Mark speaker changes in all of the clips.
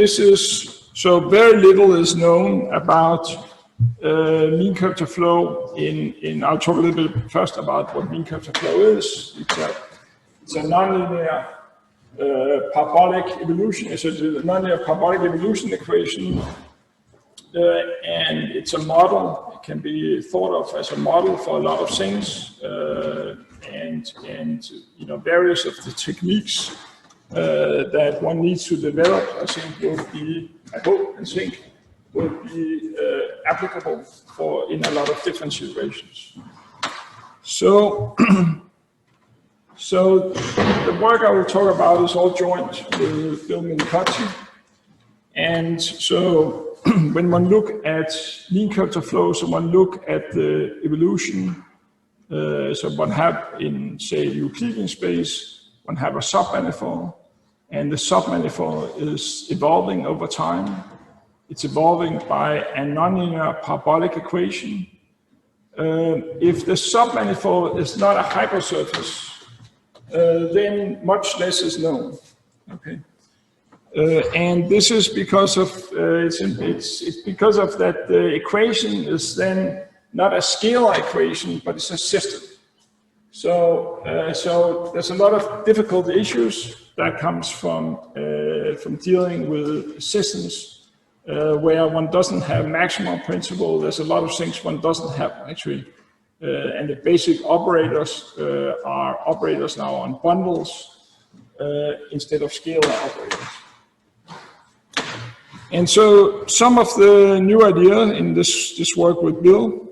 Speaker 1: so very little is known about mean curve to flow. I'll talk a little bit first about what mean curve to flow is. It's a nonlinear parabolic evolution. It's a nonlinear parabolic evolution equation, and it's a model. It can be thought of as a model for a lot of things, and various of the techniques that one needs to develop, I think, will be, I hope and think, will be applicable in a lot of different situations. So, so the work I will talk about is all joint with Bill Minicotti. And so when one look at mean curve to flow, so one look at the evolution, so one have in, say, Euclidean space, one have a submanifold, and the submanifold is evolving over time. It's evolving by a nonlinear parabolic equation. If the submanifold is not a hypersurface, then much less is known. Okay, and this is because of it's because of that the equation is then not a scalar equation, but it's a system. So there's a lot of difficult issues that comes from dealing with systems where one doesn't have maximum principle. There's a lot of things one doesn't have actually, and the basic operators are operators now on bundles instead of scalar operators. And so some of the new idea in this work with Bill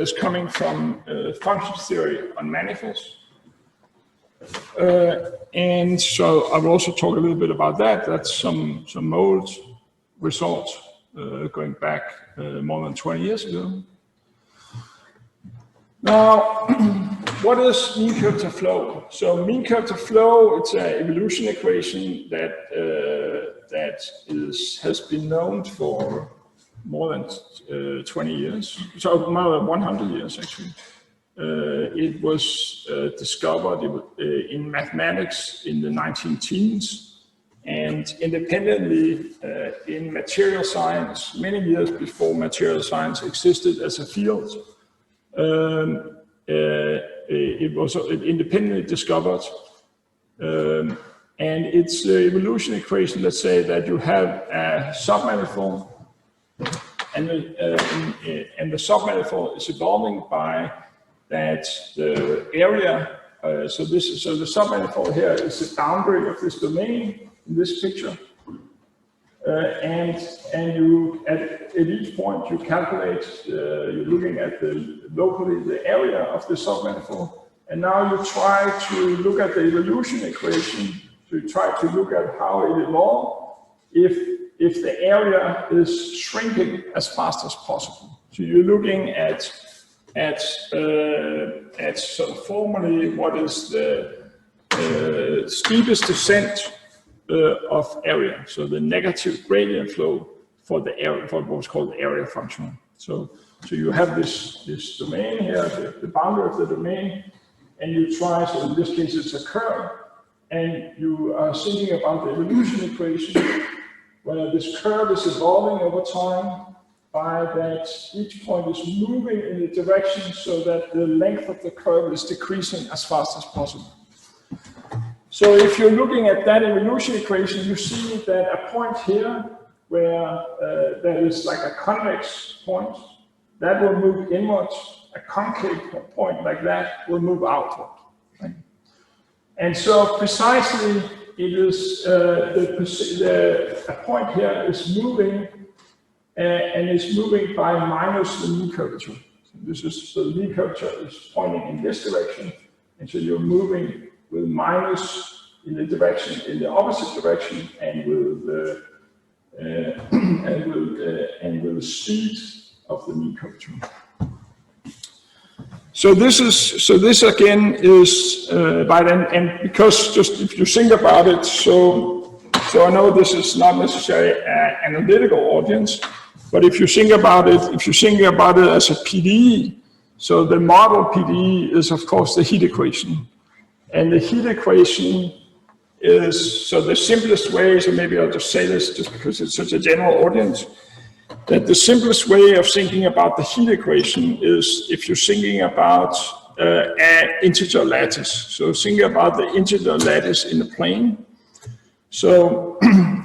Speaker 1: is coming from function theory on manifolds. And so I will also talk a little bit about that. That's some old results going back more than 20 years ago. Now, what is mean curve to flow? So mean curve to flow, it's an evolution equation that has been known for more than 20 years, so more than 100 years actually. It was discovered in mathematics in the 19-teens, and independently in material science, many years before material science existed as a field. It was independently discovered, and it's the evolution equation. Let's say that you have a submanifold, and the submanifold is evolving by that the area. So the submanifold here is the boundary of this domain in this picture, and you at each point you calculate. You're looking at locally the area of the submanifold, and now you try to look at the evolution equation. So you try to look at how it evolved if the area is shrinking as fast as possible. So you're looking at sort of formally what is the steepest descent of area. So the negative gradient flow for the area, for what's called the area function. So you have this domain here, the boundary of the domain, and you try, so in this case it's a curve, and you are thinking about the evolution equation where this curve is evolving over time by that each point is moving in the direction so that the length of the curve is decreasing as fast as possible. So if you're looking at that evolution equation, you see that a point here where there is like a convex point, that will move inwards. A concave point like that will move outward. Right? And so precisely it is a point here is moving and it's moving by minus the mean curvature. So the mean curvature is pointing in this direction, and so you're moving with minus in the direction, in the opposite direction, and with the speed of the mean curvature. So this again is by then, and because just if you think about it, so I know this is not necessarily an analytical audience, but if you think about it, as a PDE, so the model PDE is of course the heat equation, and the heat equation is, so the simplest way, so maybe I'll just say this just because it's such a general audience, that the simplest way of thinking about the heat equation is if you're thinking about an integer lattice. So thinking about the integer lattice in the plane. So,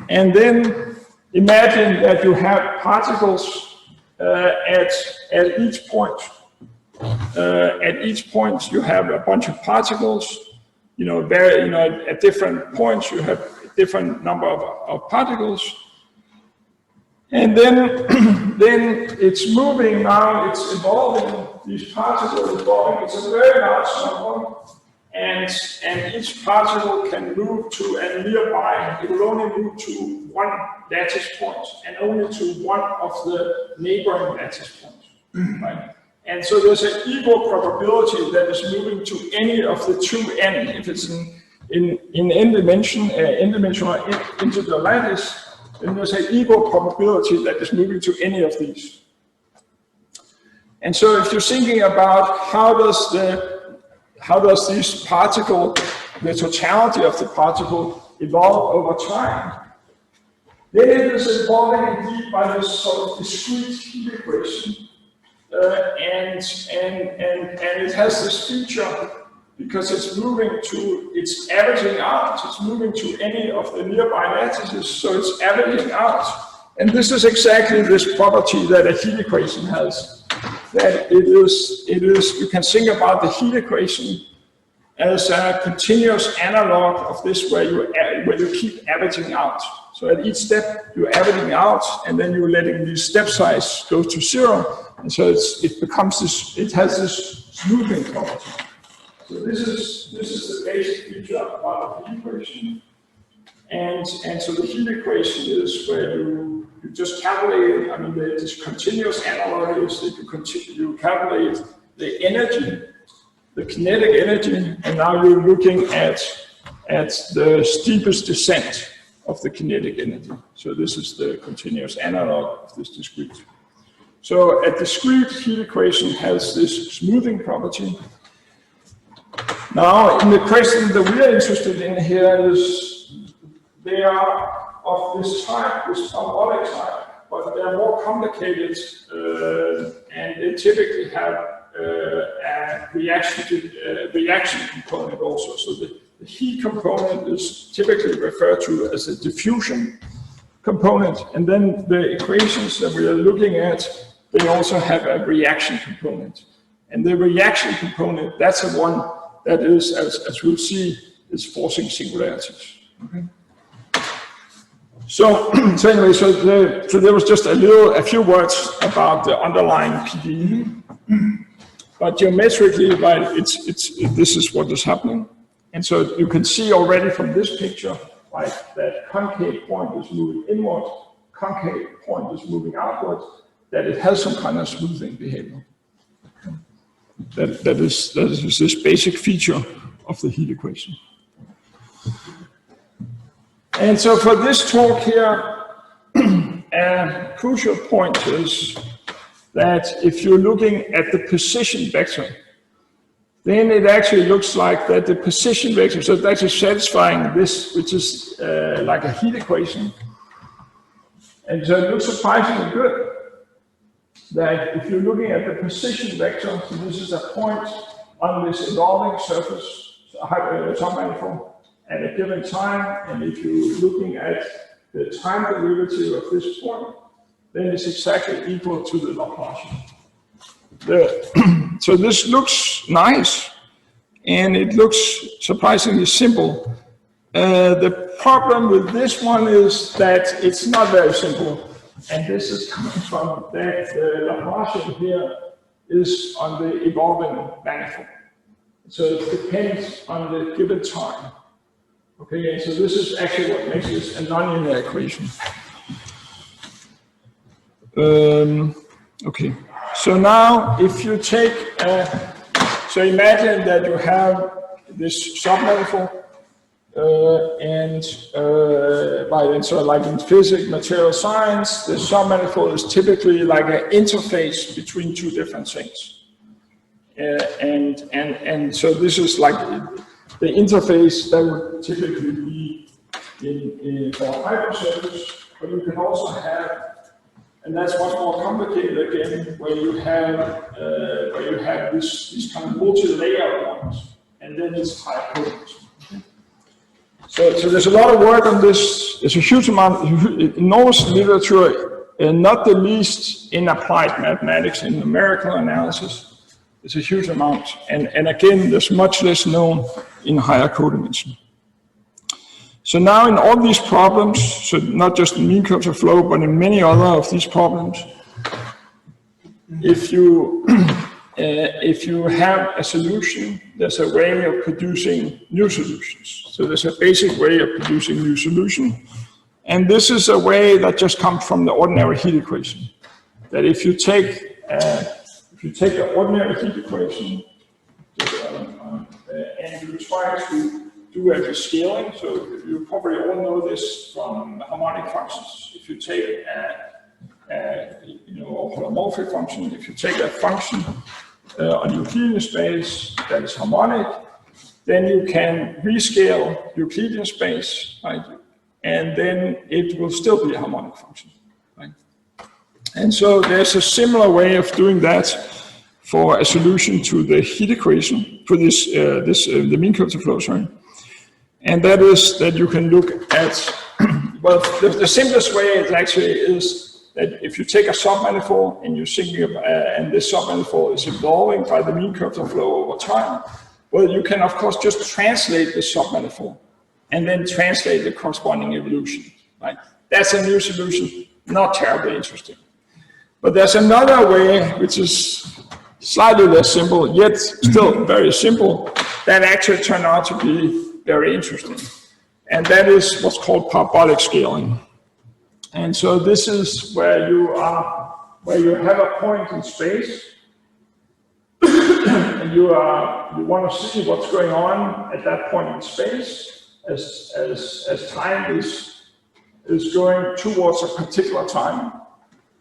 Speaker 1: and then imagine that you have particles at each point. At each point you have a bunch of particles. At different points you have a different number of particles. And then, then it's moving now, it's evolving, these particles evolving, it's a very large number, and each particle can move to a nearby, it will only move to one lattice point, and only to one of the neighboring lattice points, right? And so there's an equal probability that it's moving to any of the two n, if it's in n dimension, n-dimensional integer lattice, then there's an equal probability that it's moving to any of these. And so if you're thinking about how does this particle, the totality of the particle, evolve over time, then it is evolving indeed by this sort of discrete heat equation. And it has this feature because it's averaging out, it's moving to any of the nearby lattices, so it's averaging out. And this is exactly this property that a heat equation has, that it is, you can think about the heat equation as a continuous analog of this where you keep averaging out. So at each step you're averaging out, and then you're letting the step size go to 0, and so it becomes this. It has this smoothing property. So this is the basic feature about the heat equation, and so the heat equation is where you just calculate. I mean, this continuous analog is that you calculate the energy, the kinetic energy, and now you're looking at the steepest descent of the kinetic energy. So this is the continuous analog of this discrete. So a discrete heat equation has this smoothing property. Now, in the question that we are interested in here is, they are of this type, this parabolic type, but they're more complicated, and they typically have a reaction component also. So the heat component is typically referred to as a diffusion component, and then the equations that we are looking at, they also have a reaction component. And the reaction component, that's the one that is, as we'll see, is forcing singularities. Okay. So anyway, so there was just a few words about the underlying PD. But geometrically, right, this is what is happening. And so you can see already from this picture, right, that concave point is moving inward, concave point is moving outward, that it has some kind of smoothing behavior. That is this basic feature of the heat equation. And so for this talk here, a crucial point is that if you're looking at the position vector, then it actually looks like that the position vector, so it's actually satisfying this, which is like a heat equation. And so it looks surprisingly good that if you're looking at the position vector, so this is a point on this evolving surface, submanifold, at a given time, and if you're looking at the time derivative of this point, then it's exactly equal to the Laplacian. So this looks nice, and it looks surprisingly simple. The problem with this one is that it's not very simple, and this is coming from that the Laplacian here is on the evolving manifold. So it depends on the given time. Okay, and so this is actually what makes this a nonlinear equation. Okay, so now if you take, so imagine that you have this submanifold, and so like in physics, material science, the submanifold is typically like an interface between two different things. And so this is like, the interface that would typically be for hypersurface, but you can also have, and that's much more complicated again, where you have these kind of multi-layer ones, and then it's high potency. So there's a lot of work on this. There's a huge amount, enormous literature, and not the least in applied mathematics, in numerical analysis. There's a huge amount, and again, there's much less known in higher codimension. So now in all these problems, so not just in mean curves of flow, but in many other of these problems, if you have a solution, there's a way of producing new solutions. So there's a basic way of producing new solution. And this is a way that just comes from the ordinary heat equation. That if you take the ordinary heat equation and you try to do a scaling, so you probably all know this from harmonic functions. If you take a holomorphic function, if you take a function on Euclidean space that is harmonic, then you can rescale Euclidean space, right? And then it will still be a harmonic function, right? And so there's a similar way of doing that for a solution to the heat equation for the mean curves of flow, sorry. And that is that you can look at, well, the simplest way it actually is that if you take a submanifold and you and this submanifold is evolving by the mean curves of flow over time, well, you can of course just translate the submanifold and then translate the corresponding evolution, right? That's a new solution, not terribly interesting. But there's another way, which is slightly less simple, yet still very simple, that actually turned out to be very interesting. And that is what's called parabolic scaling. And so this is where you have a point in space, and you want to see what's going on at that point in space as time is going towards a particular time.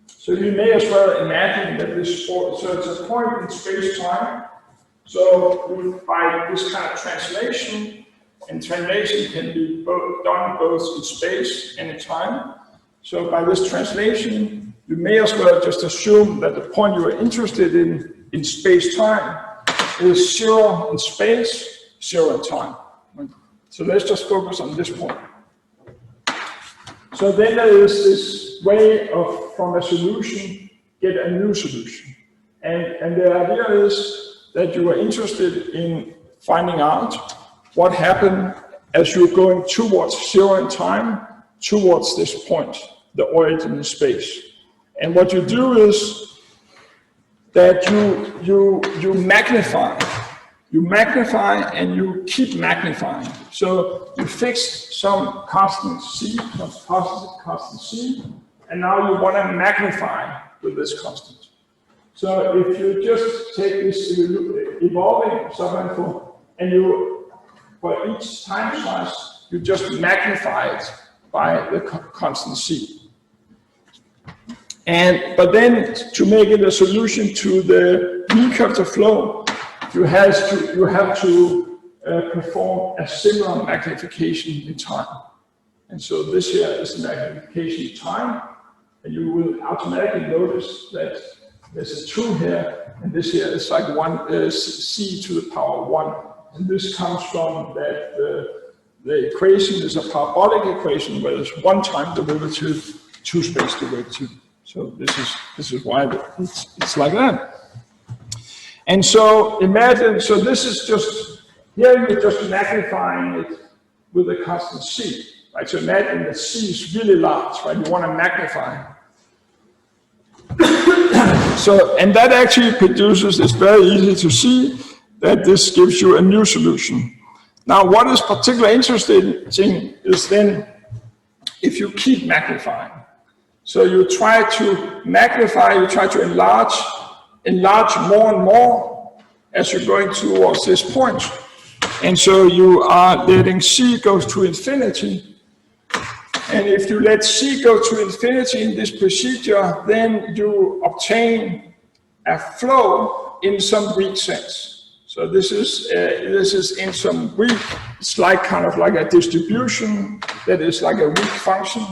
Speaker 1: So you may as well imagine that so it's a point in space-time. So by this kind of translation, and translation can be done both in space and in time. So by this translation, you may as well just assume that the point you are interested in space-time is 0 in space, 0 in time. So let's just focus on this point. So then there is this way of, from a solution, get a new solution. And the idea is that you are interested in finding out what happened as you're going towards 0 in time, towards this point, the origin in space. And what you do is that you magnify. You magnify and you keep magnifying. So you fix some constant C, some constant C, and now you want to magnify with this constant. So if you just take this evolving submanifold and for each time slice, you just magnify it by the constant C. But then to make it a solution to the mean curves of flow, you have to perform a similar magnification in time. And so this here is the magnification in time, and you will automatically notice that there's a 2 here, and this here is like 1 c to the power 1. And this comes from that the equation is a parabolic equation where there's 1 time derivative, 2 space derivative. So this is why it's like that. And so imagine, so this is just, here you're just magnifying it with a constant C, right? So imagine that C is really large, right? You want to magnify. So, and that actually produces, it's very easy to see that this gives you a new solution. Now, what is particularly interesting is then if you keep magnifying. So you try to magnify, you try to enlarge more and more as you're going towards this point. And so you are letting C go to infinity. And if you let C go to infinity in this procedure, then you obtain a flow in some weak sense. So this is in some weak, it's like kind of like a distribution that is like a weak function.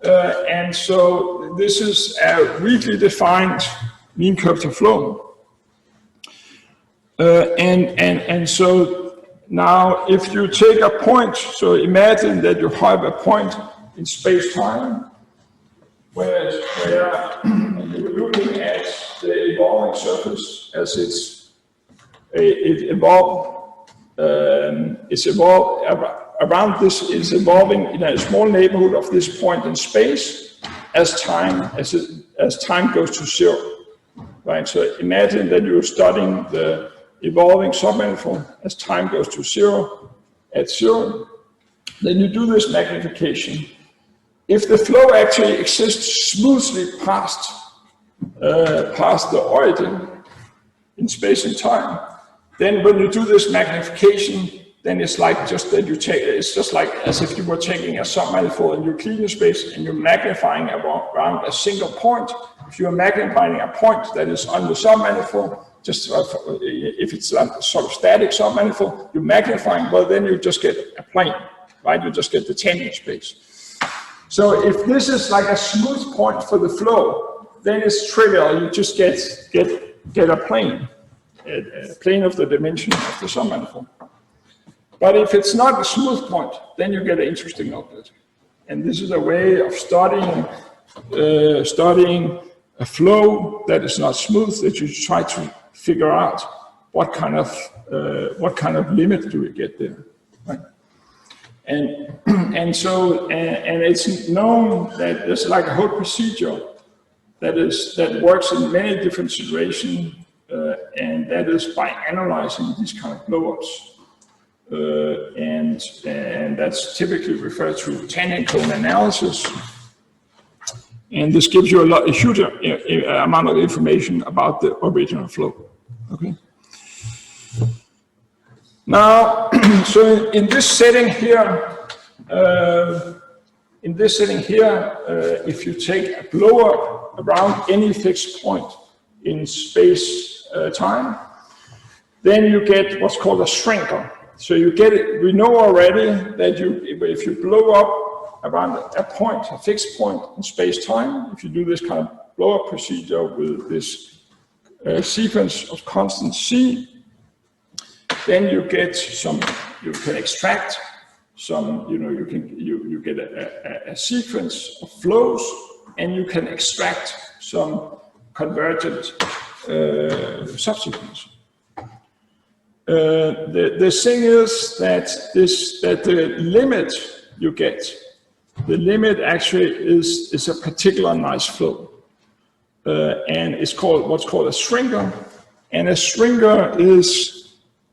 Speaker 1: And so this is a weakly defined mean curvature flow. And so now if you take a point, so imagine that you have a point in space-time where you're looking at the evolving surface as it's evolved around this is evolving in a small neighborhood of this point in space as time goes to zero, right? So imagine that you're studying the evolving submanifold as time goes to zero at zero. Then you do this magnification. If the flow actually exists smoothly past the origin in space and time, then when you do this magnification, then it's like just that it's just like as if you were taking a submanifold in Euclidean space and you're magnifying around a single point. If you're magnifying a point that is on the submanifold, just if it's a sort of static submanifold, you're magnifying, well, then you just get a plane, right? You just get the tangent space. So if this is like a smooth point for the flow, then it's trivial. You just get a plane of the dimension of the submanifold. But if it's not a smooth point, then you get an interesting object. And this is a way of studying a flow that is not smooth, that you try to figure out what kind of limit do we get there, right? And it's known that there's like a whole procedure that works in many different situations, and that is by analyzing these kind of blowups. And that's typically referred to tangent cone analysis. And this gives you a huge amount of information about the original flow. Okay. Now, so in this setting here, if you take a blow-up around any fixed point in space time, then you get what's called a shrinker. So you get it. We know already that if you blow up around a point, a fixed point in space-time, if you do this kind of blow-up procedure with this sequence of constant c, then you get some. You can extract some. You get a sequence of flows, and you can extract some convergent subsequence. The thing is that the limit you get, the limit actually is a particular nice flow, and it's called what's called a shrinker. And a shrinker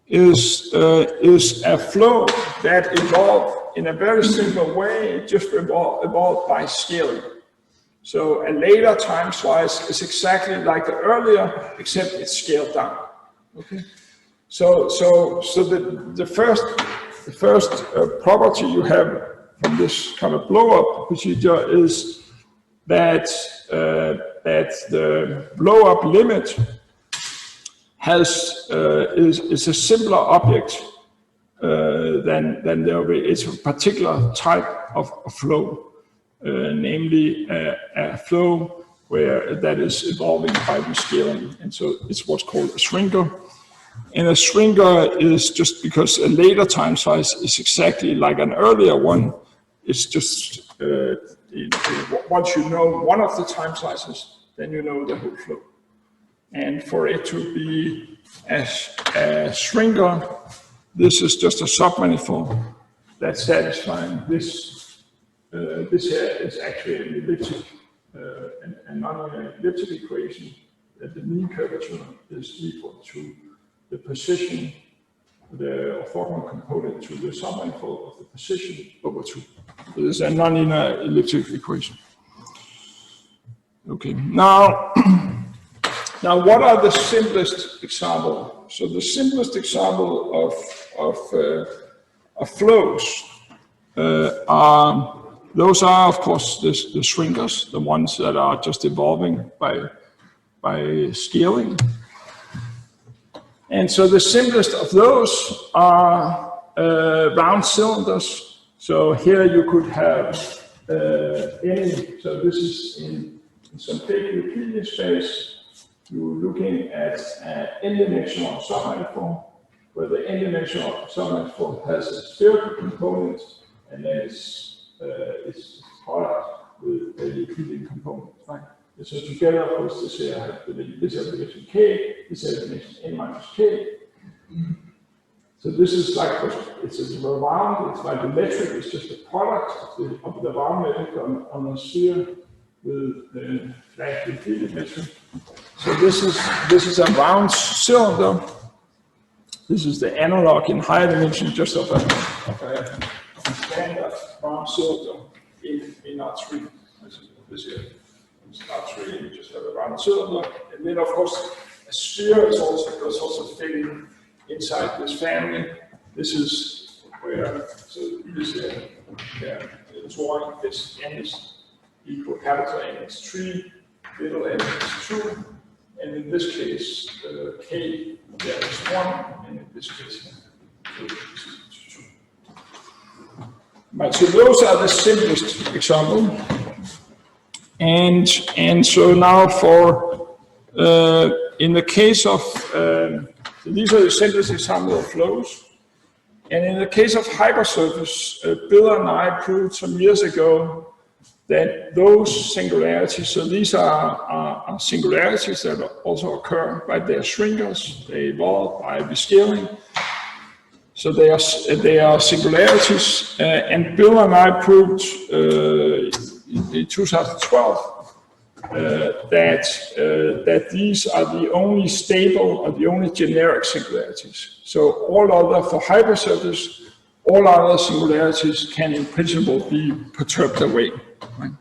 Speaker 1: is a flow that evolved in a very simple way. It just evolved by scaling. So a later time slice is exactly like the earlier, except it's scaled down. Okay. So the first property you have from this kind of blow-up procedure is that the blow-up limit is a simpler object than it's a particular type of flow, namely a flow that is evolving by rescaling, and so it's what's called a shrinker. And a shrinker is just because a later time size is exactly like an earlier one. It's just once you know one of the time slices, then you know the whole flow. And for it to be a shrinker, this is just a submanifold that's satisfying this. This here is actually an elliptic, a nonlinear elliptic equation that the mean curvature is equal to the position, the orthogonal component to the submanifold of the position over 2. So this is a nonlinear elliptic equation. Okay, now what are the simplest example? So the simplest example of flows those are of course the shrinkers, the ones that are just evolving by scaling. And so the simplest of those are round cylinders. So here you could have any, so this is in some big Euclidean space. You're looking at an n-dimensional submanifold, where the n-dimensional submanifold has a spherical component, and then it's product with a Euclidean component. Right? So together, of course, this here has this dimension k, this has dimension n minus k. So this is like, it's a round, it's like the metric, it's just a product of the round metric on a sphere with the flat Euclidean metric. So this is a round cylinder. This is the analog in higher dimension, just of a standard round cylinder in R3. This here is R3, you just have a round cylinder. And then, of course, a sphere is also fitting inside this family. This is where, so this here, the drawing is n is equal, capital N is 3, little n is 2, and in this case, k there is 1, and in this case, 2. Right, so those are the simplest example. And so now for, in the case of, these are the simplest example of flows. And in the case of hypersurface, Bill and I proved some years ago that those singularities, so these are singularities that also occur, right? They are shrinkers, they evolve by rescaling. So they are singularities, and Bill and I proved in 2012 that these are the only stable or the only generic singularities. So all other, for hypersurface, all other singularities can in principle be perturbed away. Right?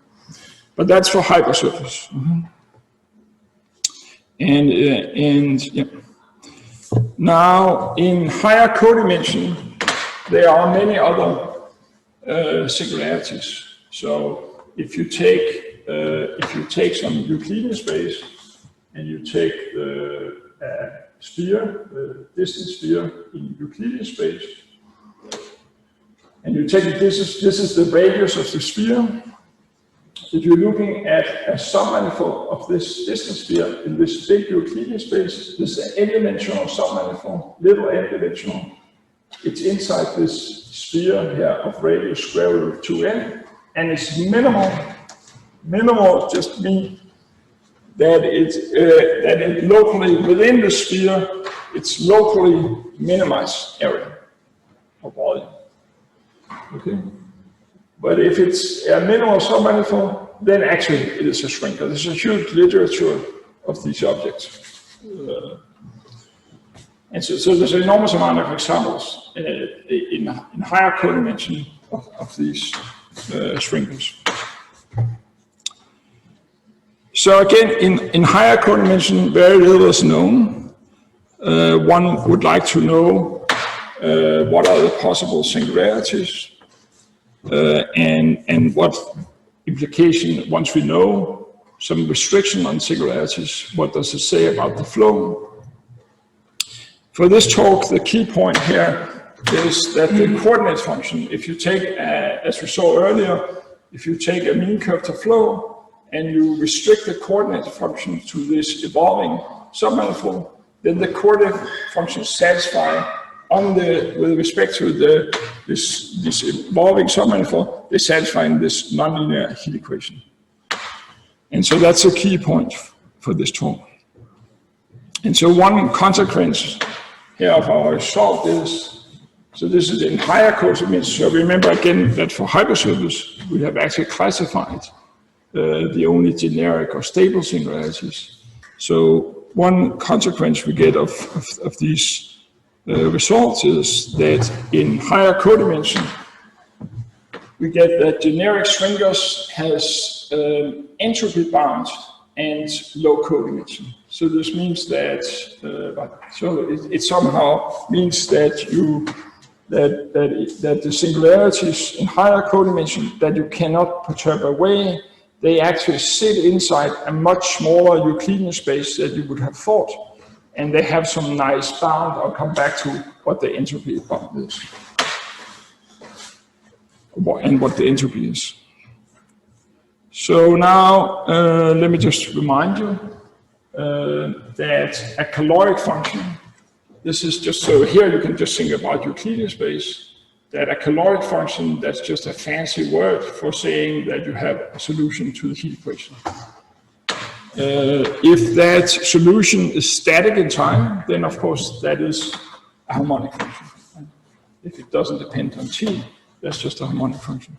Speaker 1: But that's for hypersurface. Mm-hmm. And yeah. Now in higher codimension, there are many other singularities. So if you take some Euclidean space and you take the sphere, the distance sphere in Euclidean space, and you take this is the radius of the sphere. If you're looking at a submanifold of this distance sphere in this big Euclidean space, this is an n-dimensional submanifold, little n-dimensional. It's inside this sphere here of radius square root of 2n, and it's minimal. Minimal just means that it locally within the sphere, it's locally minimized area of volume. Okay. But if it's a minimal submanifold, then actually it is a shrinker. There's a huge literature of these objects. And so there's an enormous amount of examples in higher codimension of these shrinkers. So again, in higher codimension, very little is known. One would like to know what are the possible singularities. And what implication, once we know some restriction on singularities, what does it say about the flow? For this talk, the key point here is that the coordinate function, if you take, as we saw earlier, if you take a mean curve to flow and you restrict the coordinate function to this evolving submanifold, then the coordinate function satisfies with respect to this evolving submanifold, they satisfy this nonlinear heat equation. And so that's a key point for this talk. And so one consequence here of our result is, so this is in higher codimension. So remember again that for hypersurface, we have actually classified the only generic or stable singularities. So one consequence we get of these results is that in higher codimension, we get that generic shrinkers has entropy bound and low codimension. So this means that it somehow means that that the singularities in higher codimension that you cannot perturb away, they actually sit inside a much smaller Euclidean space than you would have thought. and they have some nice bound. I'll come back to what the entropy bound is, and what the entropy is. So now, let me just remind you that a caloric function, this is just, so here you can just think about Euclidean space, that a caloric function, that's just a fancy word for saying that you have a solution to the heat equation. If that solution is static in time, then of course that is a harmonic function. If it doesn't depend on t, that's just a harmonic function.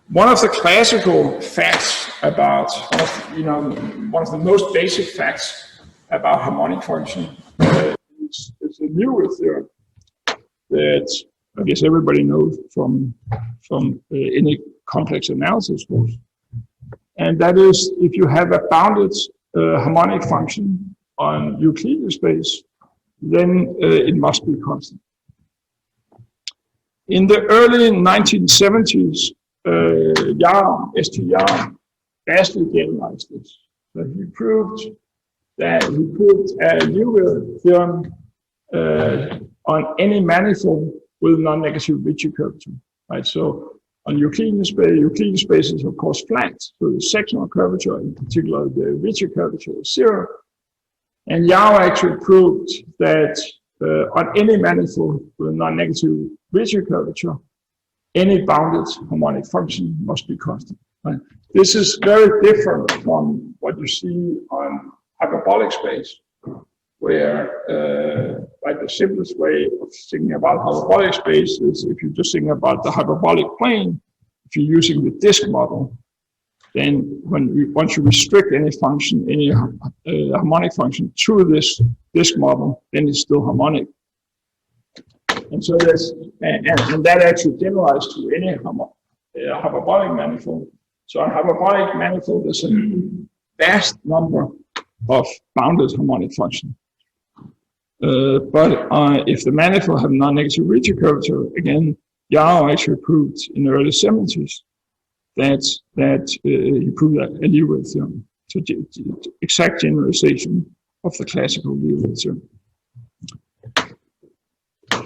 Speaker 1: One of the classical facts about, one of the most basic facts about harmonic function is the Liouville theorem that I guess everybody knows from any complex analysis course. And that is, if you have a bounded harmonic function on Euclidean space, then it must be constant. In the early 1970s, St. vastly generalized this. So he proved a Liouville theorem on any manifold with non-negative Ricci curvature. Right? So on Euclidean space is of course flat. So the sectional curvature, in particular the Ricci curvature, is 0. And Yao actually proved that on any manifold with non-negative Ricci curvature, any bounded harmonic function must be constant. Right? This is very different from what you see on hyperbolic space, where like the simplest way of thinking about hyperbolic space is if you just think about the hyperbolic plane. If you're using the disk model, then once you restrict any function, any harmonic function to this disk model, then it's still harmonic. And so and that actually generalized to any hyperbolic manifold. So a hyperbolic manifold is a vast number of bounded harmonic functions. But if the manifold have non-negative Ricci curvature, again, Yao actually proved in the early 70s that he proved a Liouville theorem. So exact generalization of the classical Liouville theorem.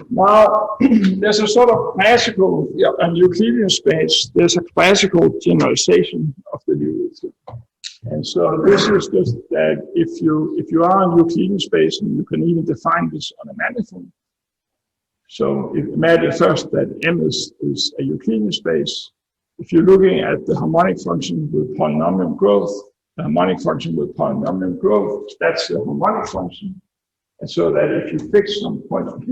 Speaker 1: Now, there's a sort of classical, on Euclidean space, there's a classical generalization of the Liouville theorem. And so this is just that if you are on Euclidean space, and you can even define this on a manifold. So imagine first that M is a Euclidean space. If you're looking at the harmonic function with polynomial growth, the harmonic function with polynomial growth, that's the harmonic function. And so that if you fix some point of P,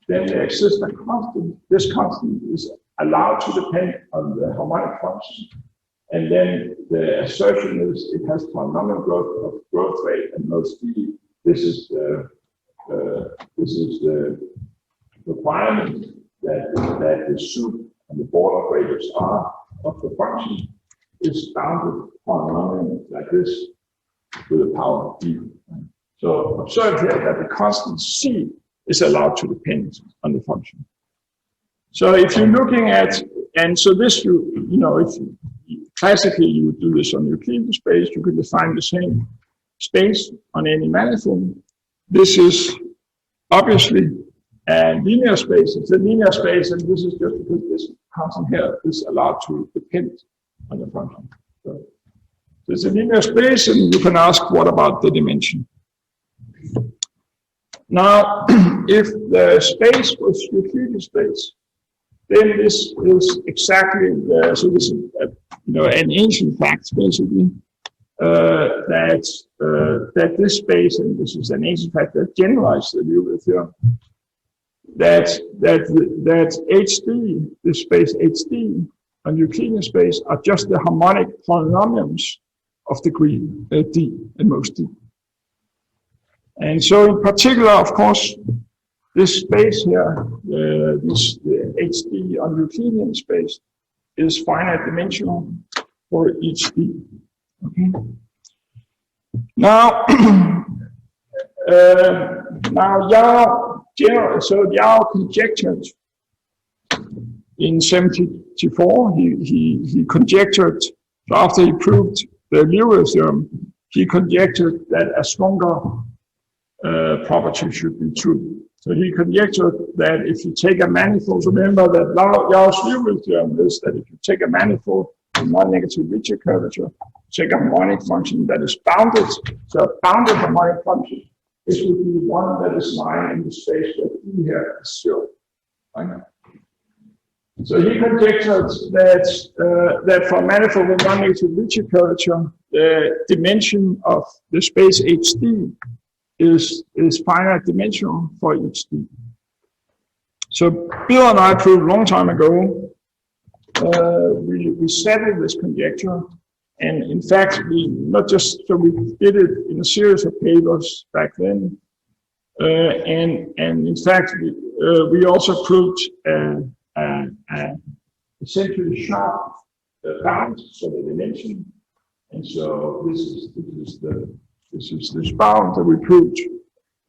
Speaker 1: then there exists a constant. This constant is allowed to depend on the harmonic function. And then the assertion is it has polynomial growth of growth rate and most d. This is the requirement that the soup and the border operators are of the function is bounded polynomial like this with the power of d. So observe here that the constant c is allowed to depend on the function. So if you're looking at, and so this classically you would do this on Euclidean space, you could define the same space on any manifold. This is obviously a linear space. It's a linear space, and this is just because this constant here is allowed to depend on the function. So it's a linear space, and you can ask, what about the dimension? Now, if the space was Euclidean space, then this is exactly so this is an ancient fact basically that this space, and this is an ancient fact that generalized the Liouville theorem, that HD, this space HD on Euclidean space are just the harmonic polynomials of degree d and most d. And so in particular, of course, this space here, this HD on Euclidean space, is finite dimensional for each d. Okay. Now, Yao conjectured in 1974. He conjectured, so after he proved the Liouville theorem, he conjectured that a stronger property should be true. So he conjectured that if you take a manifold, so remember that Gauss-Liouville theorem is that if you take a manifold with non-negative Ritchie curvature, take a harmonic function that is bounded, so a bounded harmonic function, this would be one that is lying in the space where E here is 0. Okay. So he conjectured that for a manifold with non-negative Ritchie curvature, the dimension of the space HD is finite dimensional for each D. So Bill and I proved a long time ago, we settled this conjecture, and in fact, we did it in a series of papers back then, and in fact, we also proved essentially sharp bound, so the dimension, and so this is this bound that we proved,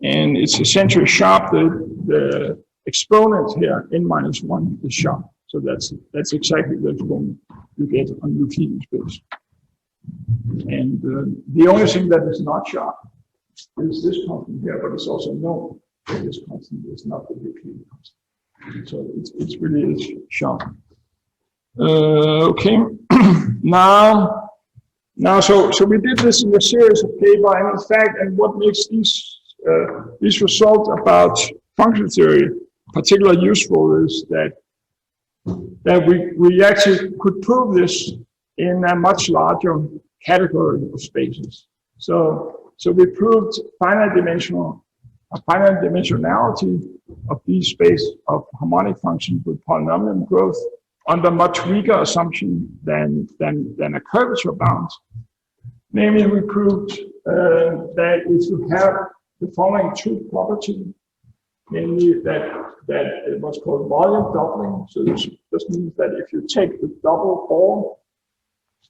Speaker 1: and it's essentially sharp. The exponent here, n-1, is sharp. So that's exactly the exponent you get on Euclidean space. And the only thing that is not sharp is this constant here, but it's also known that this constant is not the Euclidean constant. So it's really sharp. Okay. Now, so we did this in a series of papers, and in fact, and what makes these results about function theory particularly useful is that we actually could prove this in a much larger category of spaces. So we proved finite dimensionality of these space of harmonic functions with polynomial growth under much weaker assumption than a curvature bound. Namely, we proved that if you have the following two properties, namely that what's called volume doubling. So this means that if you take the double ball,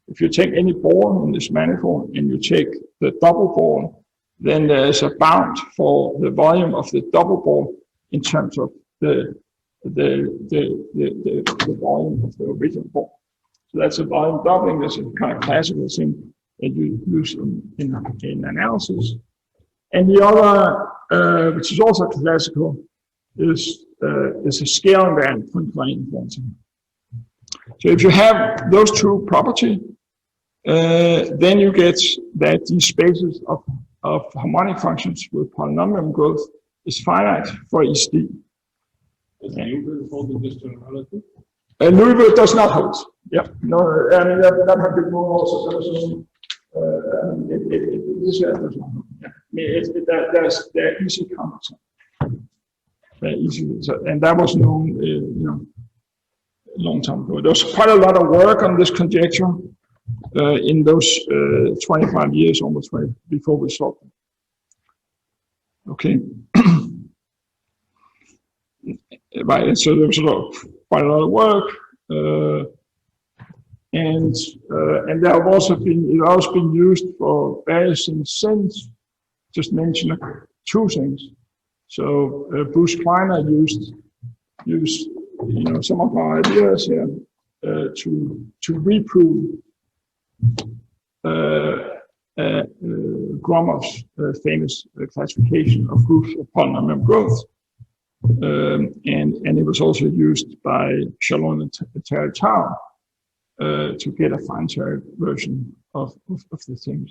Speaker 1: if you take any ball in this manifold and you take the double ball, then there's a bound for the volume of the double ball in terms of the volume of the original ball. So that's a volume doubling. That's a kind of classical thing that you use in analysis. And the other, which is also classical, is a scale invariant point influencing. So if you have those two properties, then you get that these spaces of harmonic functions with polynomial growth is finite for each D.
Speaker 2: Does Liouville hold in this generality?
Speaker 1: Liouville does not hold. Yeah, no, I mean that had been more also. There does not hold. Yeah. I mean, they're easy counts. They're easy, and that was known, a long time ago. There was quite a lot of work on this conjecture in those 25 years, almost 20, before we solved it. Okay. Right, and so there was quite a lot of work, and there have also been used for various things since. Just mention two things. So Bruce Kleiner used some of our ideas here to reprove Gromov's famous classification of groups of polynomial growth. And it was also used by Shalom and Terry Tao to get a fine-tuned version of the things.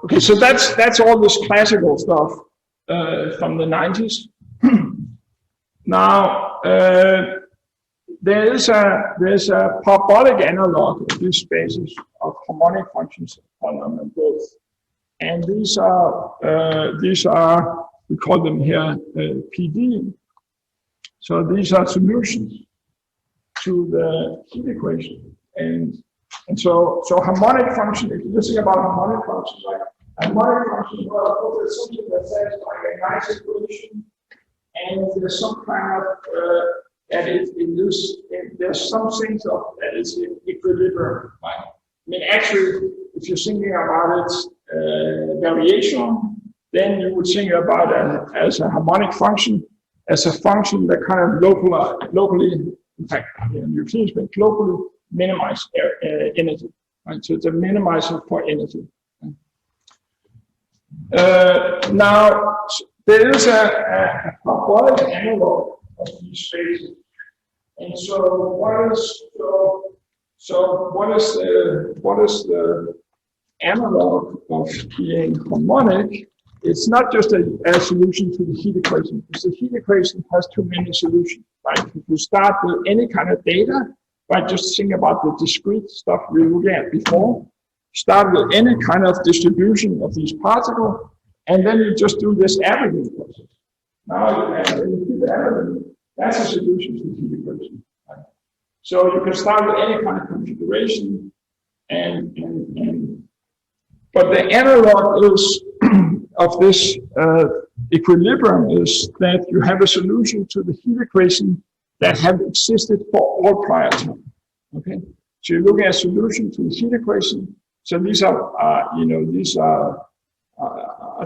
Speaker 1: Okay, so that's all this classical stuff from the 90s. Now there's a parabolic analog of these spaces of harmonic functions of polynomial growth, and these are we call them here PD. So these are solutions to the heat equation, and so harmonic function. If you just think about harmonic functions, like harmonic function, well, there's something that says like a nice equation, and there's some kind of that there's some things of that is in equilibrium. Right? I mean, actually, if you're thinking about its variation, then you would think about it as a harmonic function, as a function that kind of locally, in fact, in Euclidean space, locally minimize energy. right? So it's a minimizer for energy. Now, there is a parabolic analog of these spaces. And so what is the analog of being harmonic? It's not just a solution to the heat equation, because the heat equation has too many solutions, right? If you start with any kind of data, right, just think about the discrete stuff we looked at before, start with any kind of distribution of these particles, and then you just do this averaging process. Now, you keep averaging, that's a solution to the heat equation. Right? So you can start with any kind of configuration, but the analog is of this equilibrium is that you have a solution to the heat equation that have existed for all prior time. Okay, so you're looking at a solution to the heat equation. So these are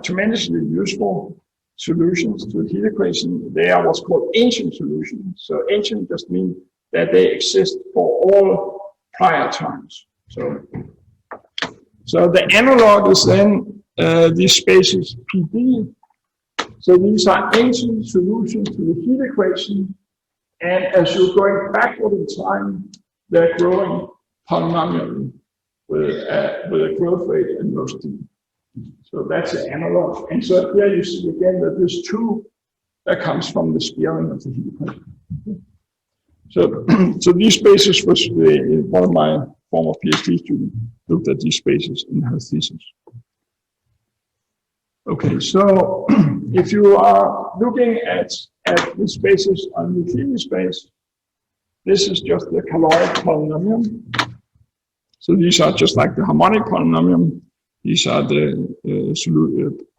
Speaker 1: tremendously useful solutions to the heat equation. They are what's called ancient solutions. So ancient just means that they exist for all prior times. So the analog is then these spaces PD. So these are ancient solutions to the heat equation. And as you're going backward in time, they're growing polynomially with a growth rate and velocity. So that's the analog. And so here you see again that there's two that comes from the scaling of the heat equation. So these spaces was one of my former PhD students looked at these spaces in her thesis. Okay, so if you are looking at the spaces on Euclidean space, this is just the caloric polynomial. So these are just like the harmonic polynomial. These are the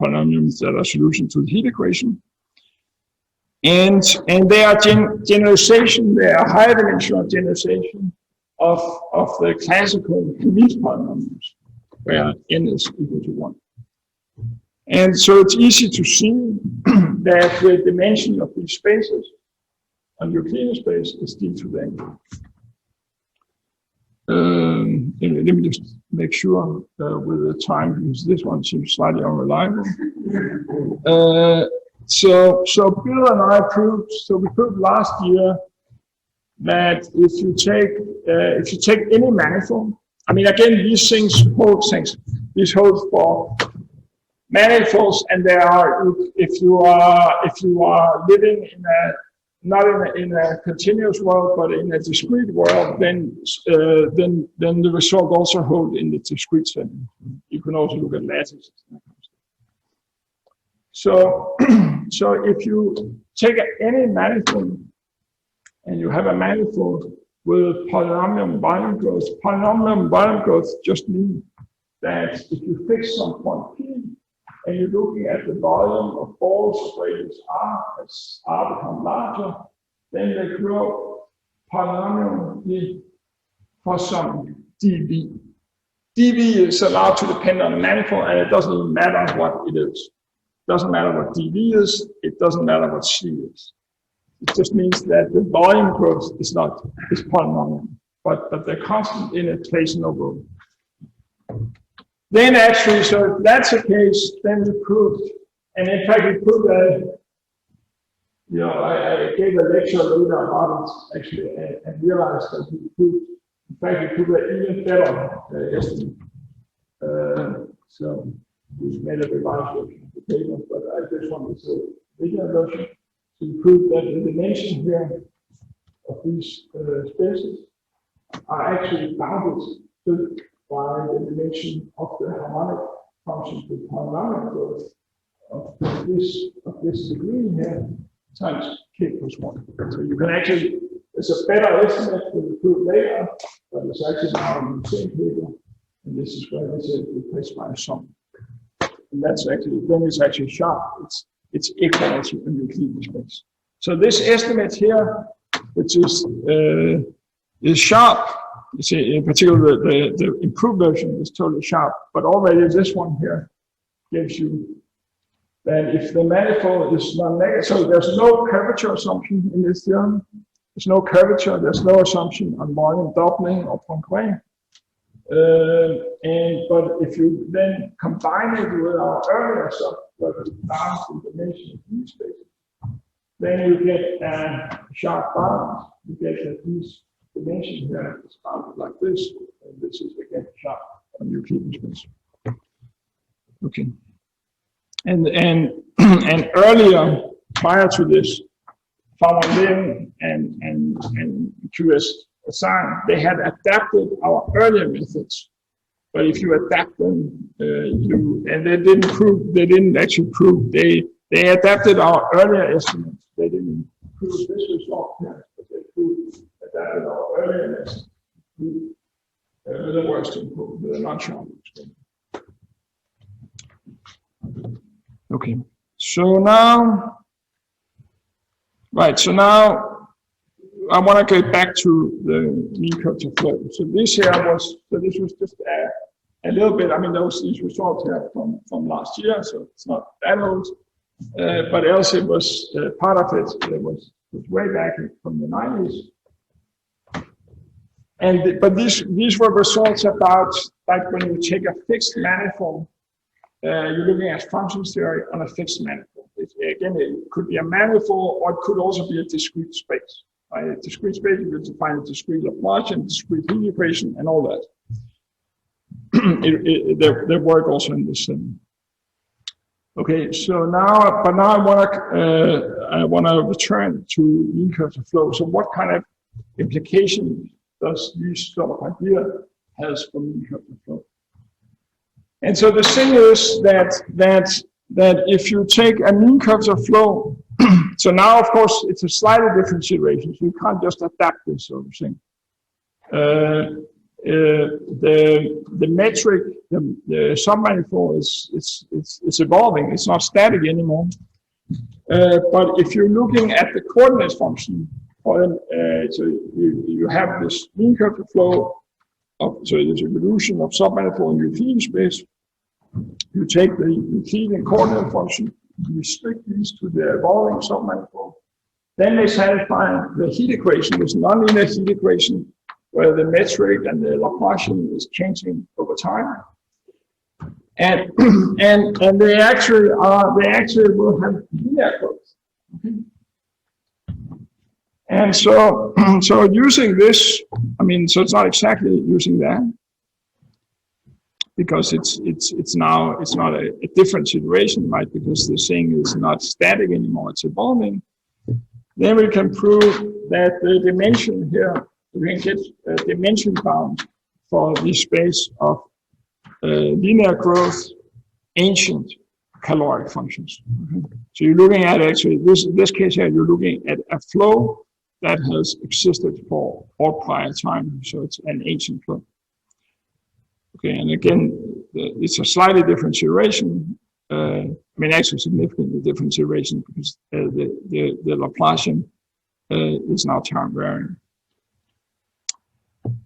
Speaker 1: polynomials that are solutions to the heat equation. And they are generalization, they are higher dimensional generalization of the classical Hermite polynomials, where n is equal to 1. And so it's easy to see that the dimension of these spaces on Euclidean space is d to the n. Let me just make sure with the time, because this one seems slightly unreliable. So Bill and I proved, we proved last year that if you take any manifold, I mean, again, these things hold things. These hold for manifolds, and there are, if you are living not in a continuous world, but in a discrete world, then the result also hold in the discrete setting. You can also look at lattices. So if you take any manifold and you have a manifold with polynomial volume growth just means that if you fix some point P and you're looking at the volume of balls of radius r, as r become larger, then they grow polynomially for some dV. dV is allowed to depend on the manifold, and it doesn't even matter what it is. It doesn't matter what dV is, it doesn't matter what C is. It just means that the volume growth is polynomial, but the constant in it plays no role. Then actually, so if that's the case, then we proved, and in fact we proved that, I gave a lecture later about it actually, and realized that we proved, in fact we proved that even better yesterday. So we made a revised version of the paper, but I just wanted to bigger version to prove that the dimension here of these spaces are actually bounded by the dimension of the harmonic function, the polynomial growth of this degree here times k plus 1. So you can actually, it's a better estimate that we prove later, but it's actually now in the same paper, and this is where this is replaced by a sum. And that's actually, then it's actually sharp. It's equal to a Euclidean space. So this estimate here, which is sharp, you see, in particular the improved version is totally sharp, but already this one here gives you that if the manifold is non-negative, so there's no curvature assumption in this theorem. There's no curvature, there's no assumption on volume doubling or Poincare. But if you then combine it with our earlier stuff, but bounds in dimension of these spaces, then you get a sharp bound. You get that these dimension here is bounded like this, and this is again sharp on Euclidean space. Okay. And earlier, prior to this, Van Leeuwen and QS Assange, they had adapted our earlier methods. But if you adapt them, and they didn't actually prove, they adapted our earlier estimates. They didn't prove this result here, but they adapted our earlier estimates. The worst improve the non-sharp experiment. Okay, so now I want to get back to the mean curve to flow. So this was just a little bit. I mean, these results here from last year, so it's not that old. But else it was part of it. It was way back from the 90s. But these were results about like when you take a fixed manifold, you're looking at functions theory on a fixed manifold. Again, it could be a manifold, or it could also be a discrete space. Right? A discrete space, you can define a discrete Laplace and discrete heat equation and all that. They work also in this. Okay, so now I want to return to mean curve to flow. So what kind of implication does this sort of idea has for mean curve to flow? And so the thing is that if you take a mean curve to flow, so now of course it's a slightly different situation. So you can't just adapt this sort of thing. The metric, the submanifold is evolving. It's not static anymore. But if you're looking at the coordinate function, so you have this mean curve to flow. So there's evolution of submanifold in Euclidean space. You take the Euclidean coordinate function, you restrict these to the evolving submanifold. Then they satisfy the heat equation, this nonlinear heat equation, where the metric and the Laplacian is changing over time. And they actually will have linear growth. Okay? And so using this, I mean, so it's not exactly using that, because it's not a different situation, right? Because the thing is not static anymore, it's evolving. Then we can prove that the dimension here, we can get a dimension bound for the space of linear growth, ancient caloric functions. Okay? So you're looking at actually, this case here, you're looking at a flow that has existed for all prior time. So it's an ancient flow. Okay, and again, it's a slightly different situation. I mean, actually significantly different situation, because the Laplacian is now time varying.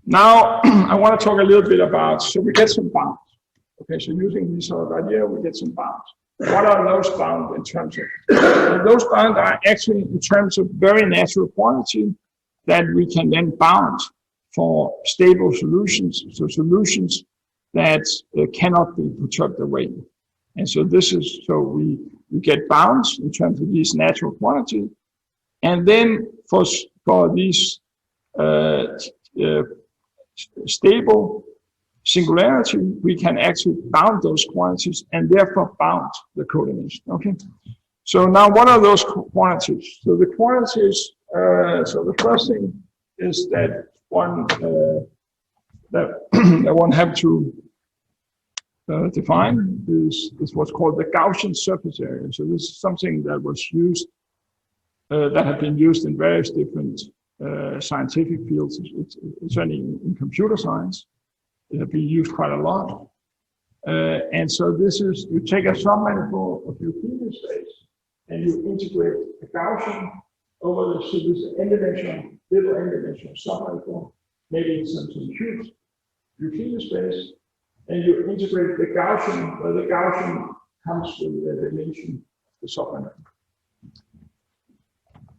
Speaker 1: Now, I want to talk a little bit about, so we get some bounds. Okay, so using this sort of idea, we get some bounds. What are those bounds in terms of? Those bounds are actually in terms of very natural quantity that we can then bound for stable solutions, so solutions that cannot be perturbed away. And so we get bounds in terms of these natural quantities. And then for these stable singularity, we can actually bound those quantities and therefore bound the codimension. Okay. So now, what are those quantities? So the quantities. So the first thing is that one have to define is what's called the Gaussian surface area. So this is something that was used, that had been used in various different scientific fields. It's only in computer science. It has been used quite a lot. And so this is, you take a submanifold of Euclidean space and you integrate a Gaussian over this n-dimensional, little n-dimensional submanifold, maybe in some huge Euclidean space, and you integrate the Gaussian, where the Gaussian comes with the dimension of the submanifold.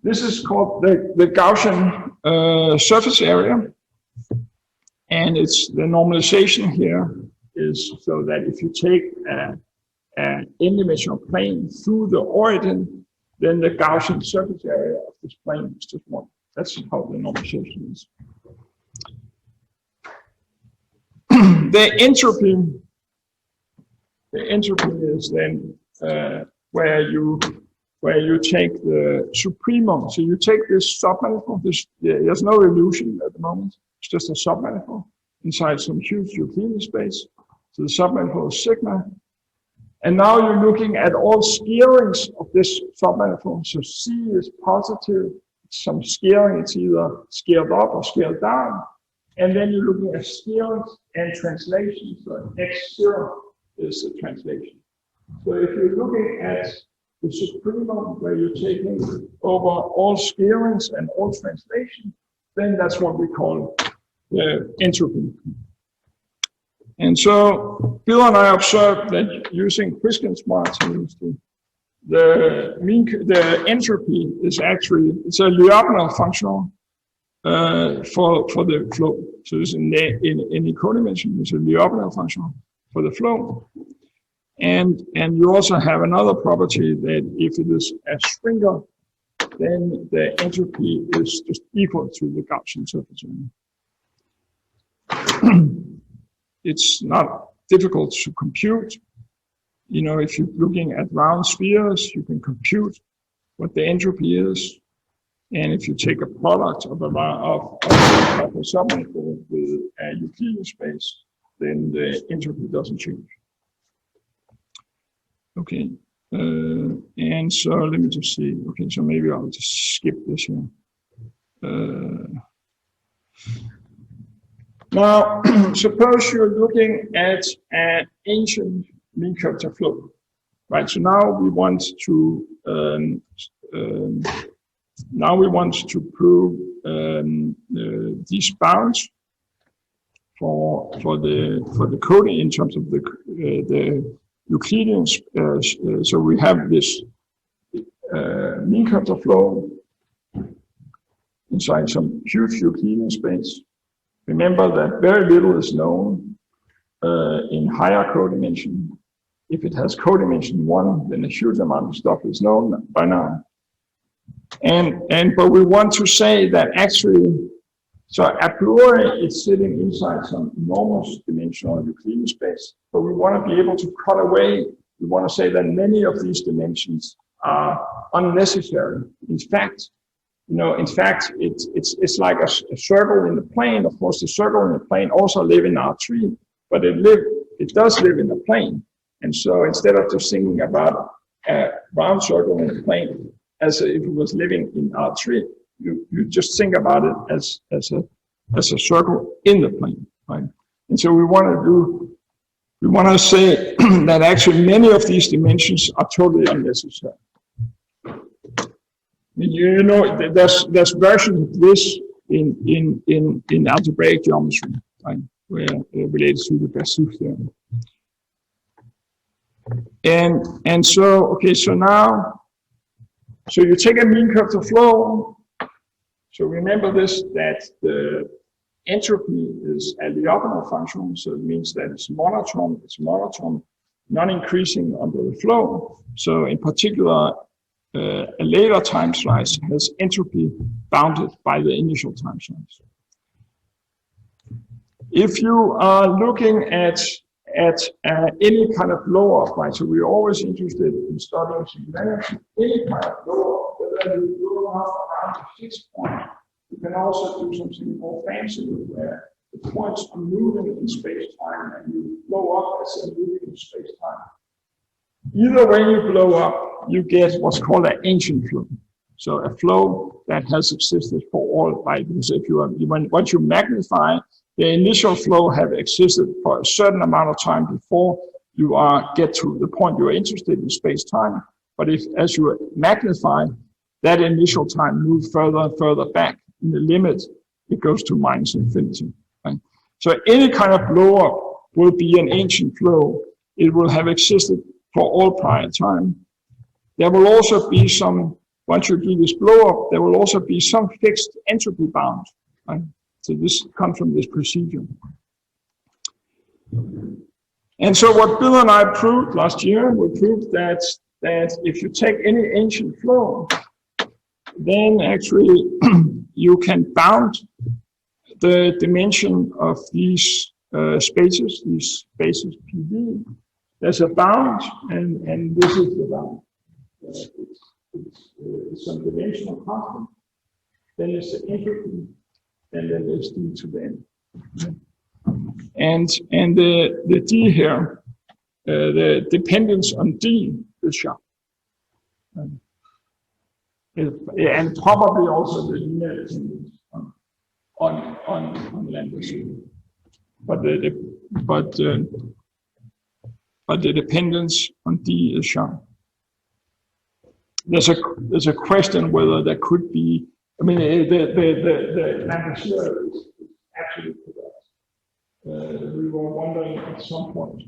Speaker 1: This is called the Gaussian surface area. And it's the normalization here is so that if you take an n-dimensional plane through the origin, then the Gaussian surface area of this plane is just 1. That's how the normalization is. The entropy is then where you take the supremum. So you take this submanifold. There's no illusion at the moment. It's just a submanifold inside some huge Euclidean space. So the submanifold is sigma. And now you're looking at all scarings of this submanifold. So C is positive. Some scaling, it's either scaled up or scaled down. And then you're looking at scarings and translation. So X0 is the translation. So if you're looking at the supremum where you're taking over all scarings and all translation, then that's what we call the entropy. And so Bill and I observed that using Christian-Smart chemistry, the entropy is actually, it's a Lyapunov functional for the flow. So it's in any codimension, it's a Lyapunov functional for the flow. And you also have another property that if it is a Schwinger, then the entropy is just equal to the Gaussian surface area. It's not difficult to compute. You know, if you're looking at round spheres, you can compute what the entropy is. And if you take a product of a submanifold with a Euclidean space, then the entropy doesn't change. Okay, and so let me just see. Okay, so maybe I'll just skip this here. Now, suppose you're looking at an ancient mean curvature flow, right? So now we want to prove these bounds for the coding in terms of the Euclidean. So we have this mean curvature flow inside some huge Euclidean space. Remember that very little is known in higher codimension. If it has codimension 1, then a huge amount of stuff is known by now. But we want to say that actually, so a priori it's sitting inside some enormous dimensional Euclidean space, but we want to be able to cut away. We want to say that many of these dimensions are unnecessary. In fact, it's like a circle in the plane. Of course, the circle in the plane also live in R3, but it does live in the plane. And so instead of just thinking about a round circle in the plane as if it was living in R3, you just think about it as a circle in the plane, right? And so we want to say that actually many of these dimensions are totally unnecessary. You know, there's versions of this in algebraic geometry, right, where related to the Bernoulli theorem. And so okay, so now, so you take a mean curvature flow. So remember this, that the entropy is a Lyapunov function, so it means that it's monotone, non-increasing under the flow. So in particular, a later time slice has entropy bounded by the initial time slice. If you are looking at any kind of blow-up, right? So we're always interested in studying singularity. Any kind of blow-up, whether you blow up around the fixed point, you can also do something more fancy where the points are moving in space-time and you blow up as they're moving in space-time. Either way you blow up, you get what's called an ancient flow. So a flow that has existed for all, right? Because if once you magnify, the initial flow have existed for a certain amount of time before you get to the point you're interested in space-time. But as you magnify, that initial time moves further and further back. In the limit, it goes to minus infinity. Right? So any kind of blow-up will be an ancient flow. It will have existed for all prior time. There will also be some, once you do this blow-up, there will also be some fixed entropy bound. Right? So this comes from this procedure. And so what Bill and I proved last year, we proved that if you take any ancient flow, then actually you can bound the dimension of these spaces PD. There's a bound, and this is the bound. It's some dimensional constant. Then it's the entropy, and then there's D to the N. And the D here, the dependence on D is sharp. And probably also the linear dependence on lambda zero. But the dependence on D is sharp. There's a question whether there could be. I mean, the lambda zero is actually correct. We were wondering at some point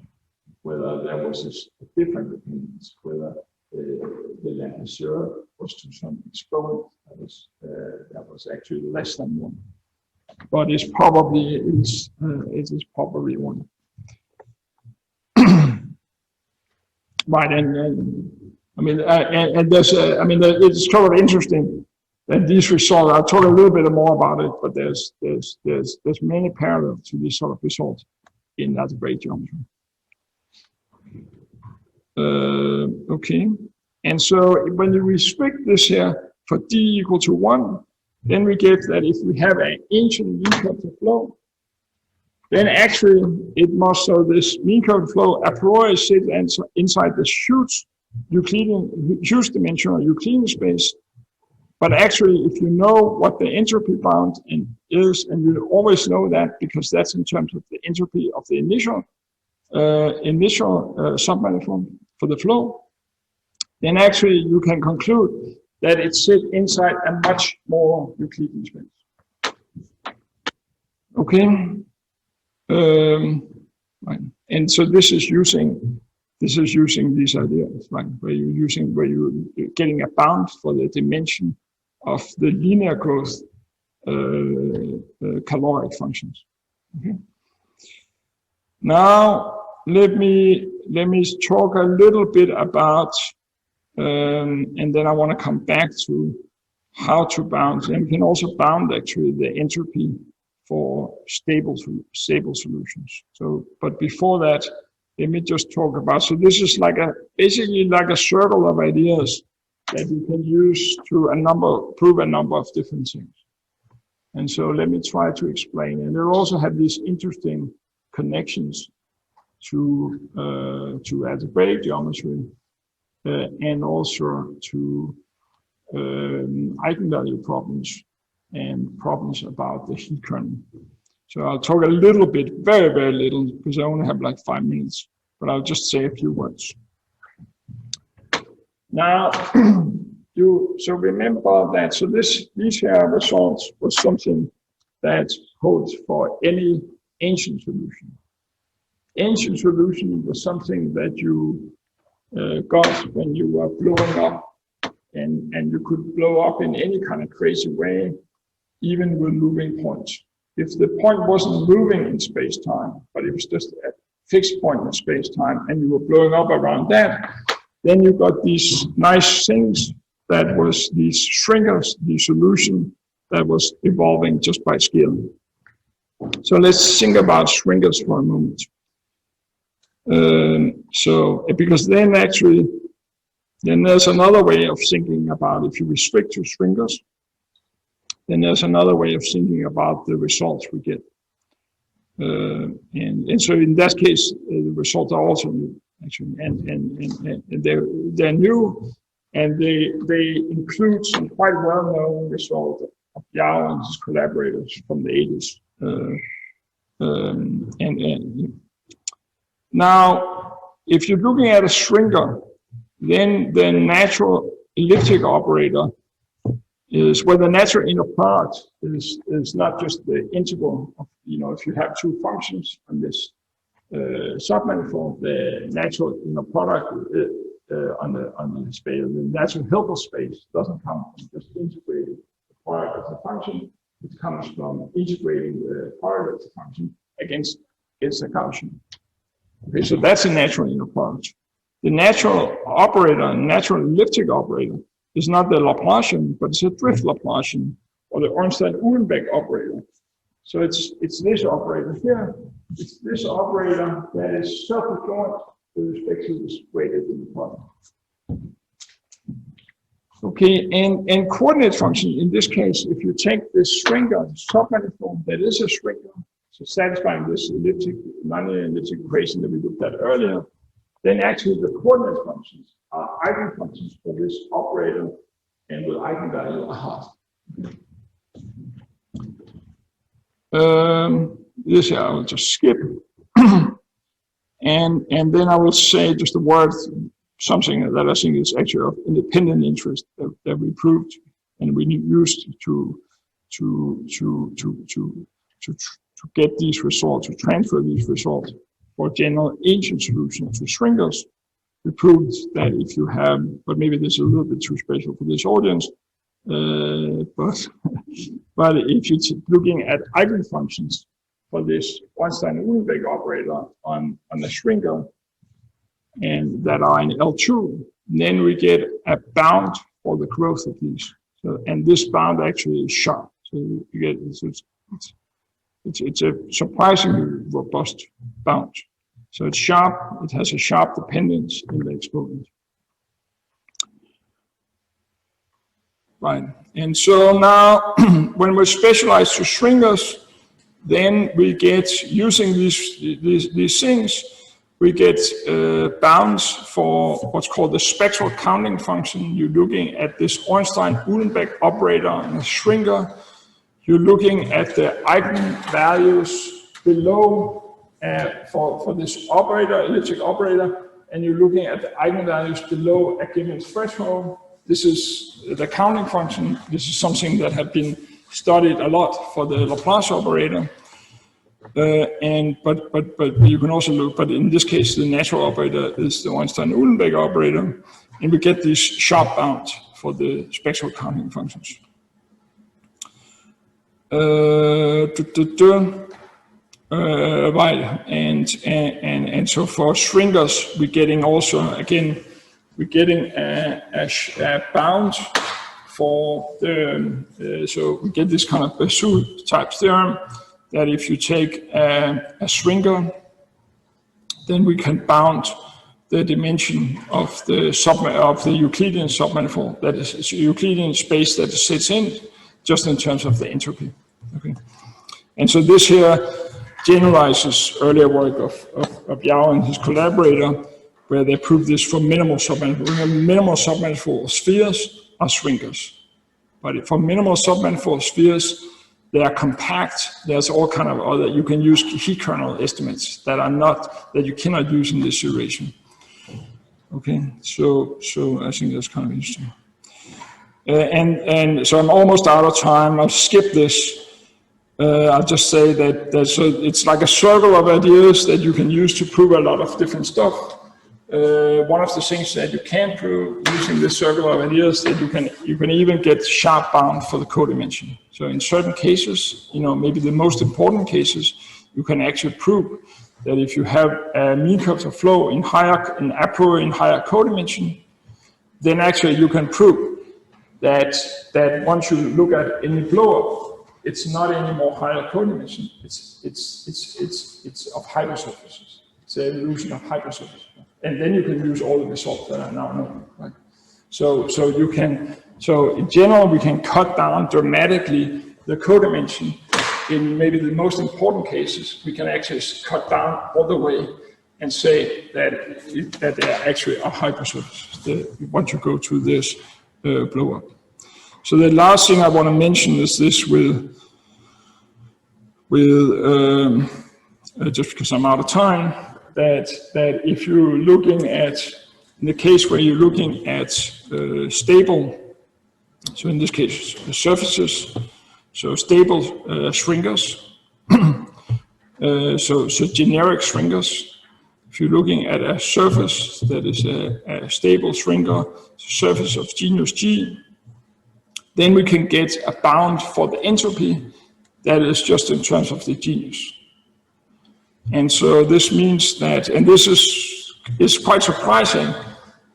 Speaker 1: whether there was a different dependence, whether the lambda zero was to some exponent that was actually less than 1. But it is probably one. Right, and I mean, and there's, I mean, it's kind of interesting that these results. I'll talk a little bit more about it, but there's many parallels to these sort of results in algebraic geometry. Okay, and so when you restrict this here for D equal to 1, then we get that if we have an ancient mean curvature flow, then actually it must, so this mean curvature flow a priori sits inside this huge dimensional Euclidean space. But actually, if you know what the entropy bound is, and you always know that because that's in terms of the entropy of the initial submanifold for the flow, then actually you can conclude that it sits inside a much more Euclidean space. Okay, right. And so this is using these ideas, right? Where you're getting a bound for the dimension of the linear growth caloric functions. Okay. Now let me talk a little bit about, and then I want to come back to how to bound. And we can also bound actually the entropy for stable solutions. So, but before that, let me just talk about. So this is basically like a circle of ideas that you can use to prove a number of different things. And so let me try to explain. And they'll also have these interesting connections to algebraic geometry and also to eigenvalue problems and problems about the heat kernel. So I'll talk a little bit, very, very little, because I only have like 5 minutes, but I'll just say a few words. Now, so remember that, so these here results was something that holds for any ancient solution. Ancient solution was something that you got when you were blowing up, and you could blow up in any kind of crazy way, even with moving points. If the point wasn't moving in space-time, but it was just a fixed point in space-time, and you were blowing up around that, then you got these nice things that was these shrinkers, the solution that was evolving just by scaling. So let's think about shrinkers for a moment. So because then there's another way of thinking about, if you restrict to shrinkers, then there's another way of thinking about the results we get. And so in that case, the results are also new, actually, and they're new, and they include some quite well-known results of Yao and his collaborators from the 80s. Now, if you're looking at a shrinker, then the natural elliptic operator is where the natural inner product is not just the integral of, if you have two functions on this submanifold, the natural inner product on the space, the natural Hilbert space doesn't come from just integrating the product of the function. It It comes from integrating the power vector function against the Gaussian. Okay, so that's a natural inner product. The natural operator, natural elliptic operator, is not the Laplacian, but it's a drift Laplacian, or the Ornstein-Uhlenbeck operator. So it's this operator here. It's this operator that is self-adjoint with respect to this weighted inner product. Okay, and coordinate function, in this case, if you take this Schwinger submanifold that is a Schwinger, so satisfying this elliptic, nonlinear elliptic equation that we looked at earlier, then actually the coordinate functions are eigenfunctions for this operator, and with eigenvalue are half. This I will just skip, and then I will say just a word, something that I think is actually of independent interest that we proved and we used to get these results, to transfer these results for general ancient solutions to Schwingers. We proved that if you have, but maybe this is a little bit too special for this audience, but if you're looking at eigenfunctions for this Ornstein-Uhlenbeck operator on the Schwinger, and that are in L2, then we get a bound for the growth of these. So, and this bound actually is sharp. So you get it's a surprisingly robust bound. So it's sharp. It has a sharp dependence in the exponent. Right. And so now, when we specialize to Schwingers, then we get using these things. We get bounds for what's called the spectral counting function. You're looking at this Ornstein-Uhlenbeck operator and a Schwinger. You're looking at the eigenvalues below for this operator, elliptic operator, and you're looking at the eigenvalues below a given threshold. This is the counting function. This is something that had been studied a lot for the Laplace operator. But you can also look, but in this case, the natural operator is the Ornstein-Uhlenbeck operator, and we get these sharp bounds for the spectral counting functions. Right, and so for Schwingers, we're getting also, again, we're getting a bound for the, so we get this kind of Bezout type theorem, that if you take a Schwinger, then we can bound the dimension of the Euclidean submanifold, that is a Euclidean space that sits in, just in terms of the entropy. Okay, and so this here generalizes earlier work of Yao and his collaborator, where they proved this for minimal submanifold. Minimal submanifold spheres are Schwingers, but for minimal submanifold spheres, they are compact. There's all kind of other, you can use heat kernel estimates that are not, that you cannot use in this situation. Okay, so I think that's kind of interesting. And so I'm almost out of time. I'll skip this. I'll just say that so it's like a circle of ideas that you can use to prove a lot of different stuff. One of the things that you can prove using this circle of ideas that you can even get sharp bound for the codimension. So in certain cases, maybe the most important cases, you can actually prove that if you have a mean curve of flow in a priori in higher codimension, then actually you can prove that once you look at any blow-up, it's not any more higher codimension. It's of hypersurfaces. It's an illusion of hypersurfaces. And then you can use all the results that are now known, right? So in general, we can cut down dramatically the codimension. In maybe the most important cases, we can actually cut down all the way and say that they are actually a hypersurface once you go to this blow up. So the last thing I want to mention is this with just because I'm out of time, that if you're looking at, in the case where you're looking at stable, so in this case, the surfaces, so stable Schwingers, so generic Schwingers. If you're looking at a surface that is a stable Schwinger, surface of genus G, then we can get a bound for the entropy that is just in terms of the genus. And so this means that, and this is quite surprising,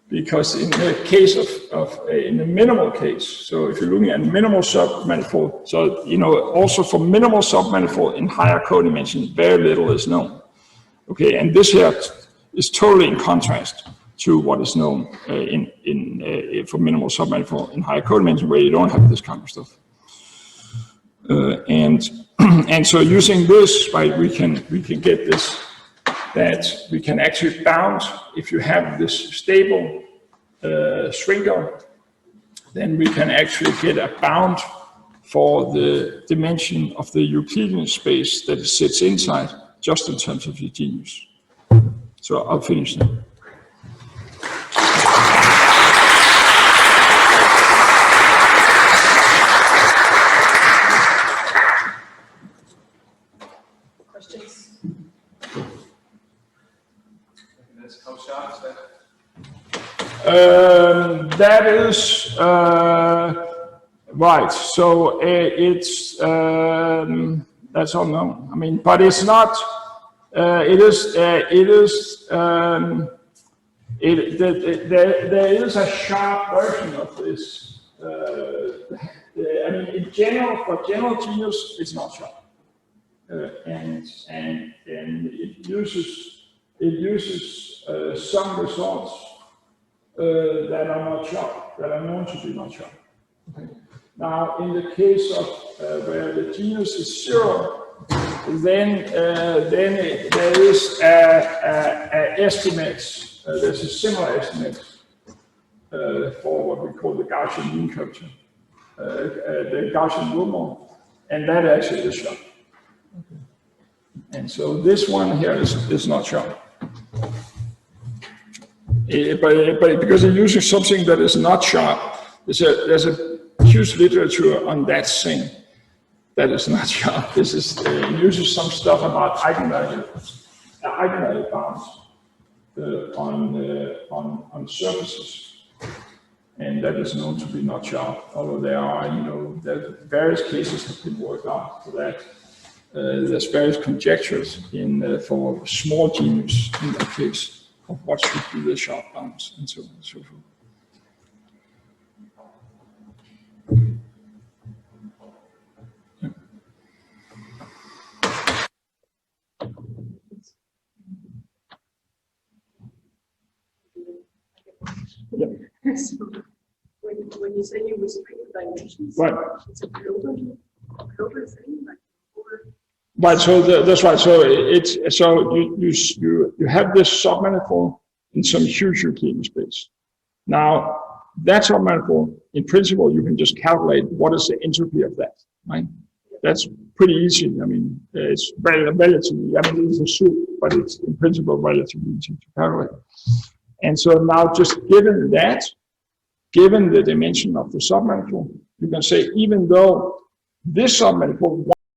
Speaker 1: because in the case in the minimal case, so if you're looking at minimal submanifold, so also for minimal submanifold in higher codimension, very little is known. Okay, and this here is totally in contrast to what is known for minimal submanifold in higher codimension, where you don't have this kind of stuff. And so using this, right, we can get this, that we can actually bound, if you have this stable shrinker, then we can actually get a bound for the dimension of the Euclidean space that it sits inside, just in terms of the genus. So I'll finish now. That is right. So it's that's all known. I mean, but it's not. There is a sharp version of this. I mean, in general, for general genus, it's not sharp, and it uses some results that are not sharp, that are known to be not sharp. Okay. Now, in the case of where the genus is 0, then there is a estimate. There's a similar estimate for what we call the Gaussian mean curvature, the Gaussian rumor, and that actually is sharp. Okay. And so this one here is not sharp. But because it uses something that is not sharp, there's a huge literature on that thing that is not sharp. This is it uses some stuff about eigenvalue bounds on surfaces, and that is known to be not sharp. Although there are various cases have been worked out for that. There's various conjectures for small genus in that case, of what should be the sharp bounds, and so on and so forth. Yeah.
Speaker 3: Yeah. So when you say you restrict dimensions,
Speaker 1: right,
Speaker 3: it's a global thing, like,
Speaker 1: right. So that's right. So you have this submanifold in some huge Euclidean space. Now that submanifold, in principle, you can just calculate what is the entropy of that. Right? That's pretty easy. I mean, it's relatively. I mean, it's a soup, but it's in principle relatively easy to calculate. And so now, just given the dimension of the submanifold, you can say even though this submanifold